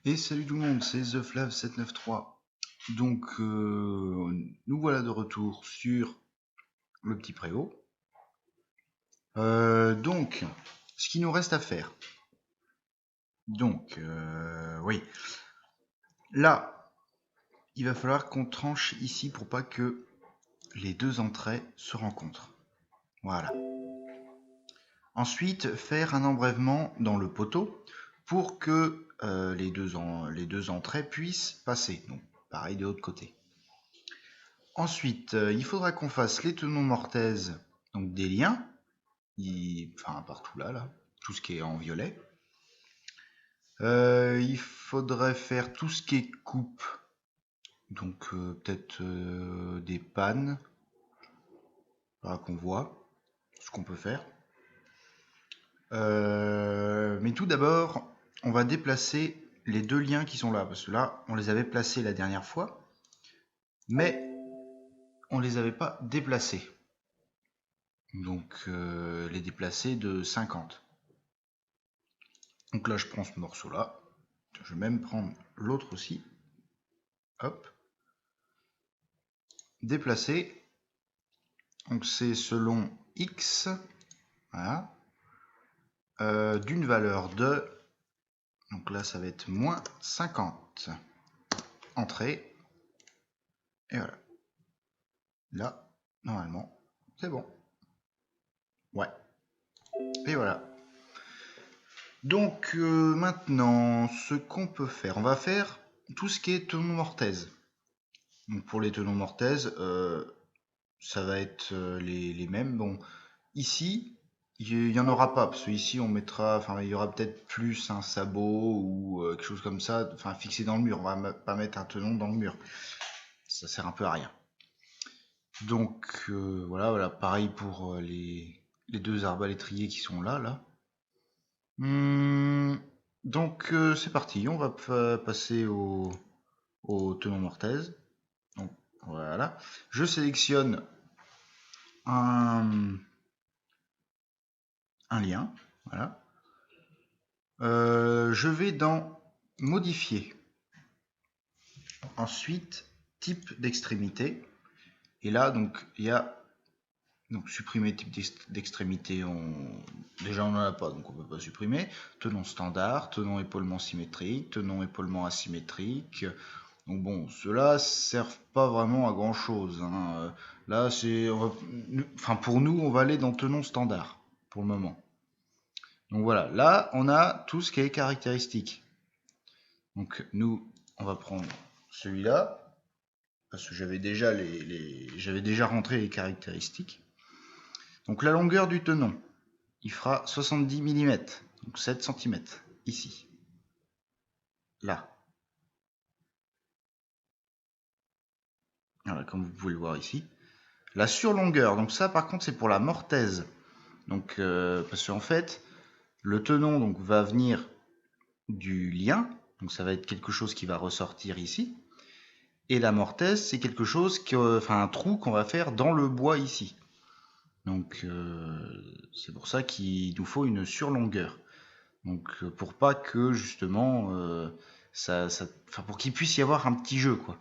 Et salut tout le monde, c'est TheFlav793. Donc nous voilà de retour sur le petit préau. Donc, ce qui nous reste à faire. Donc, oui. Là, il va falloir qu'on tranche ici pour pas que les deux entrées se rencontrent. Voilà. Ensuite, faire un embrèvement dans le poteau pour que les deux entrées puissent passer. Donc, pareil de l'autre côté. Ensuite, il faudra qu'on fasse les tenons mortaises, donc des liens, enfin partout là, tout ce qui est en violet. Il faudrait faire tout ce qui est coupe, donc peut-être des pannes, voilà, qu'on voit ce qu'on peut faire. Mais tout d'abord, on va déplacer les deux liens qui sont là, parce que là, on les avait placés la dernière fois, mais on les avait pas déplacés. Donc les déplacer de 50. Donc là, je prends ce morceau-là. Je vais même prendre l'autre aussi. Hop. Déplacer. Donc c'est selon X. Voilà. D'une valeur de... Donc là, ça va être moins 50. Entrée. Et voilà. Là, normalement, c'est bon. Ouais. Et voilà. Donc maintenant, ce qu'on peut faire, on va faire tout ce qui est tenon mortaise. Donc pour les tenons mortaises, ça va être les mêmes. Bon, ici, il y en aura pas, parce que ici on mettra, enfin il y aura peut-être plus un sabot ou quelque chose comme ça, enfin fixé dans le mur. On va pas mettre un tenon dans le mur, ça sert un peu à rien. Donc voilà, pareil pour les deux arbalétriers qui sont là. Donc c'est parti, on va passer au tenon mortaise. Donc voilà, je sélectionne un lien, voilà. Je vais dans modifier. Ensuite, type d'extrémité. Et là, donc, il y a donc supprimer type d'extrémité. Déjà, on n'en a pas, donc on ne peut pas supprimer. Tenon standard, tenon épaulement symétrique, tenon épaulement asymétrique. Donc bon, ceux-là servent pas vraiment à grand chose, hein. Là, enfin pour nous, on va aller dans tenon standard pour le moment. Donc voilà, là, on a tout ce qui est caractéristique. Donc nous, on va prendre celui-là, parce que j'avais déjà rentré les caractéristiques. Donc la longueur du tenon, il fera 70 mm, donc 7 cm, ici. Là. Voilà, comme vous pouvez le voir ici. La surlongueur, donc ça par contre c'est pour la mortaise. Donc parce qu'en fait, le tenon donc, va venir du lien, donc ça va être quelque chose qui va ressortir ici. Et la mortaise, c'est quelque chose, enfin un trou qu'on va faire dans le bois ici. Donc c'est pour ça qu'il nous faut une surlongueur. Donc pour pas que justement, enfin pour qu'il puisse y avoir un petit jeu quoi.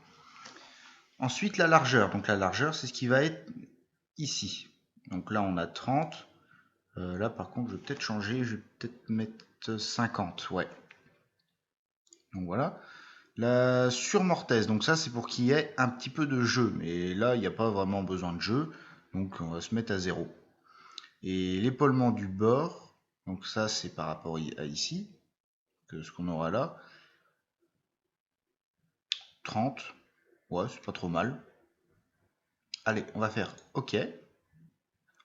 Ensuite la largeur. Donc la largeur, c'est ce qui va être ici. Donc là on a 30. Là par contre je vais peut-être changer, je vais peut-être mettre 50. Ouais. Donc voilà. La surmortaise, donc ça c'est pour qu'il y ait un petit peu de jeu, mais là il n'y a pas vraiment besoin de jeu, donc on va se mettre à 0. Et l'épaulement du bord, donc ça c'est par rapport à ici, que ce qu'on aura là. 30, ouais c'est pas trop mal. Allez, on va faire OK.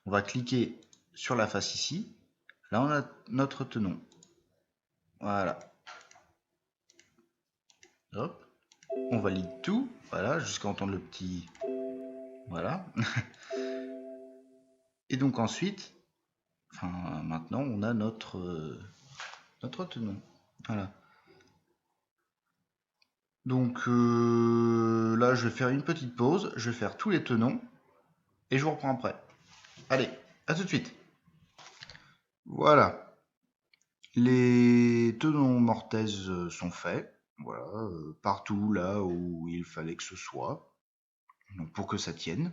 On va cliquer sur la face ici. Là on a notre tenon. Voilà. Hop. On valide tout, voilà, jusqu'à entendre le petit... Voilà. Et donc ensuite, enfin maintenant on a notre tenon. Voilà. Donc là je vais faire une petite pause, je vais faire tous les tenons et je vous reprends après. Allez, à tout de suite. Voilà. Les tenons mortaises sont faits. Voilà, partout là où il fallait que ce soit. Donc pour que ça tienne,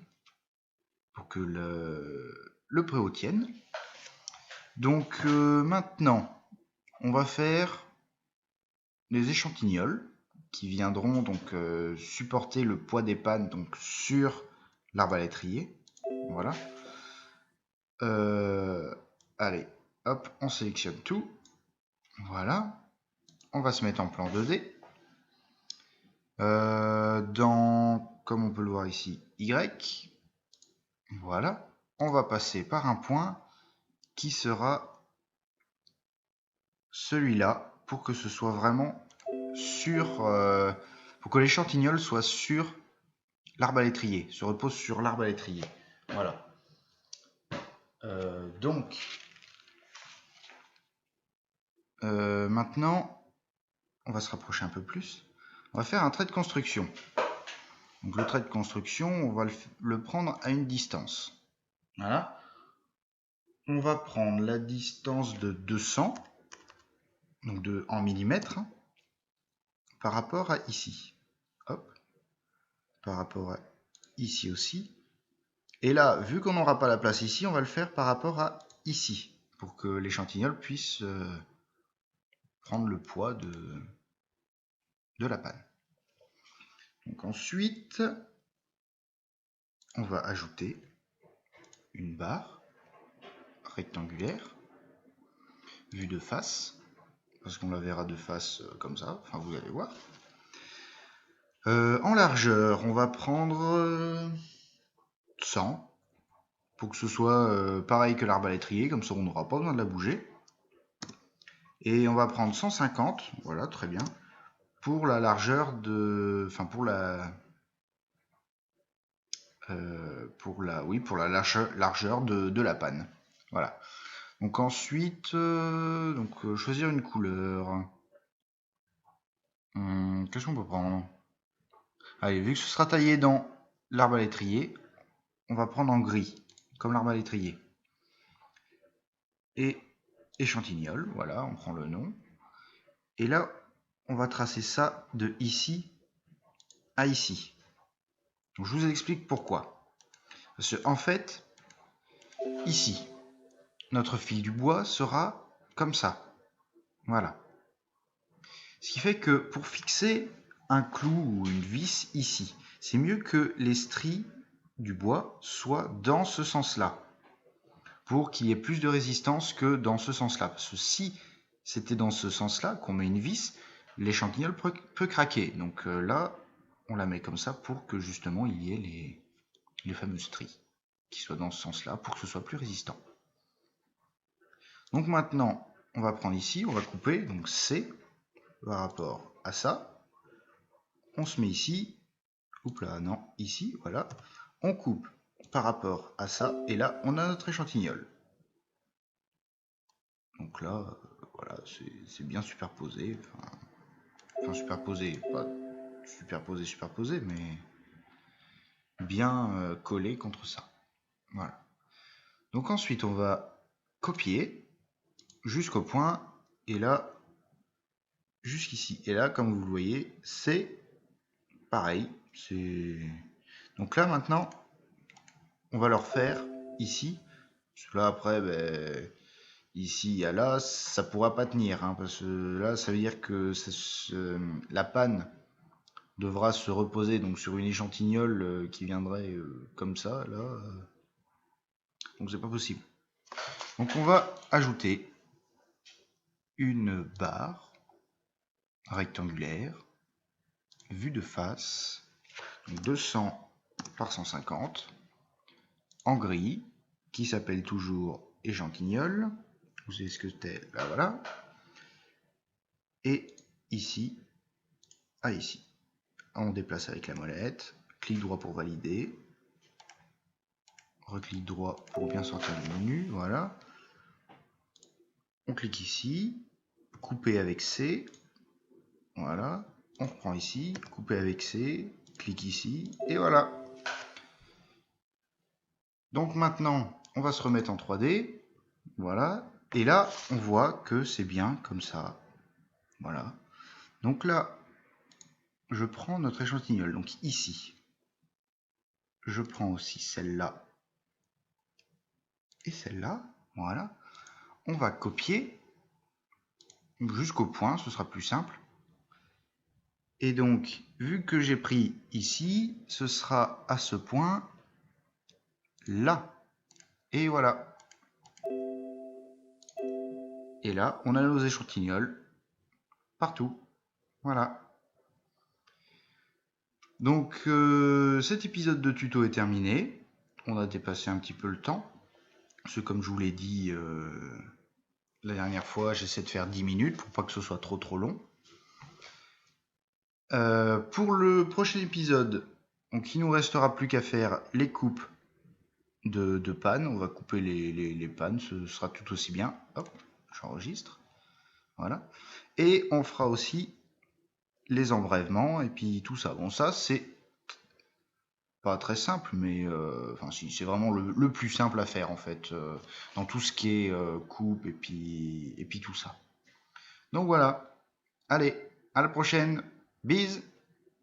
pour que le préau tienne. Donc maintenant, on va faire les échantillons qui viendront donc supporter le poids des pannes donc sur l'arbre à l'étrier. Voilà. Allez, hop, on sélectionne tout. Voilà. On va se mettre en plan 2D. Comme on peut le voir ici, Y. Voilà. On va passer par un point qui sera celui-là pour que ce soit vraiment sur... pour que l'échantillon soit sur l'arbre à l'étrier, se repose sur l'arbre à l'étrier. Voilà. Donc, maintenant, on va se rapprocher un peu plus. On va faire un trait de construction. Donc le trait de construction, on va le prendre à une distance. Voilà. On va prendre la distance de 200, donc en millimètres, hein, par rapport à ici. Hop. Par rapport à ici aussi. Et là, vu qu'on n'aura pas la place ici, on va le faire par rapport à ici, pour que l'échantillon puisse prendre le poids de la panne. Donc ensuite, on va ajouter une barre rectangulaire, vue de face, parce qu'on la verra de face comme ça, enfin vous allez voir. En largeur, on va prendre 100, pour que ce soit pareil que l'arbre à l'étrier, comme ça on n'aura pas besoin de la bouger. Et on va prendre 150, voilà, très bien, pour la largeur de... Enfin, pour la largeur de la panne. Voilà. Donc ensuite, choisir une couleur. Qu'est-ce qu'on peut prendre? Allez, vu que ce sera taillé dans l'arbre à l'étrier, on va prendre en gris, comme l'arbre à l'étrier. Et échantillon, voilà, on prend le nom. Et là, on va tracer ça de ici à ici. Donc, je vous explique pourquoi. Parce que, en fait, ici, notre fil du bois sera comme ça. Voilà. Ce qui fait que pour fixer un clou ou une vis ici, c'est mieux que les stries du bois soient dans ce sens-là, pour qu'il y ait plus de résistance que dans ce sens-là. Parce que si c'était dans ce sens-là qu'on met une vis, l'échantillon peut craquer. Donc là, on la met comme ça pour que justement il y ait les fameuses stries qui soient dans ce sens-là, pour que ce soit plus résistant. Donc maintenant, on va prendre ici, on va couper, donc C par rapport à ça. On se met ici, oups là, non, ici, voilà. On coupe par rapport à ça, et là, on a notre échantillon. Donc là, voilà, c'est bien superposé. Enfin, superposé, pas superposé, mais bien collé contre ça. Voilà. Donc ensuite, on va copier jusqu'au point, et là, jusqu'ici. Et là, comme vous le voyez, c'est pareil. Donc là, maintenant, on va le refaire ici. Parce que là, après, ici à là, ça pourra pas tenir. Hein, parce que là, ça veut dire que la panne devra se reposer donc sur une échantillole qui viendrait comme ça. Là, donc c'est pas possible. Donc on va ajouter une barre rectangulaire, vue de face, donc 200 par 150, en gris, qui s'appelle toujours échantillol. Vous savez ce que c'est, là voilà. Et ici à ici. On déplace avec la molette, clic droit pour valider, reclic droit pour bien sortir du menu, voilà. On clique ici, couper avec C, voilà. On reprend ici, couper avec C, clique ici, et voilà. Donc maintenant, on va se remettre en 3D, voilà. Et là, on voit que c'est bien comme ça, voilà. Donc là, je prends notre échantillon, donc ici. Je prends aussi celle-là et celle-là, voilà. On va copier jusqu'au point, ce sera plus simple. Et donc, vu que j'ai pris ici, ce sera à ce point là. Et voilà. Et là, on a nos échantillons partout. Voilà. Donc, cet épisode de tuto est terminé. On a dépassé un petit peu le temps. Parce que comme je vous l'ai dit la dernière fois, j'essaie de faire 10 minutes pour pas que ce soit trop long. Pour le prochain épisode, donc il nous restera plus qu'à faire les coupes de pannes. On va couper les pannes, ce sera tout aussi bien. Hop, j'enregistre. Voilà. Et on fera aussi les embrèvements et puis tout ça. Bon, ça c'est pas très simple, mais enfin si, c'est vraiment le plus simple à faire en fait, dans tout ce qui est coupe et puis tout ça. Donc voilà. Allez, à la prochaine. Bise.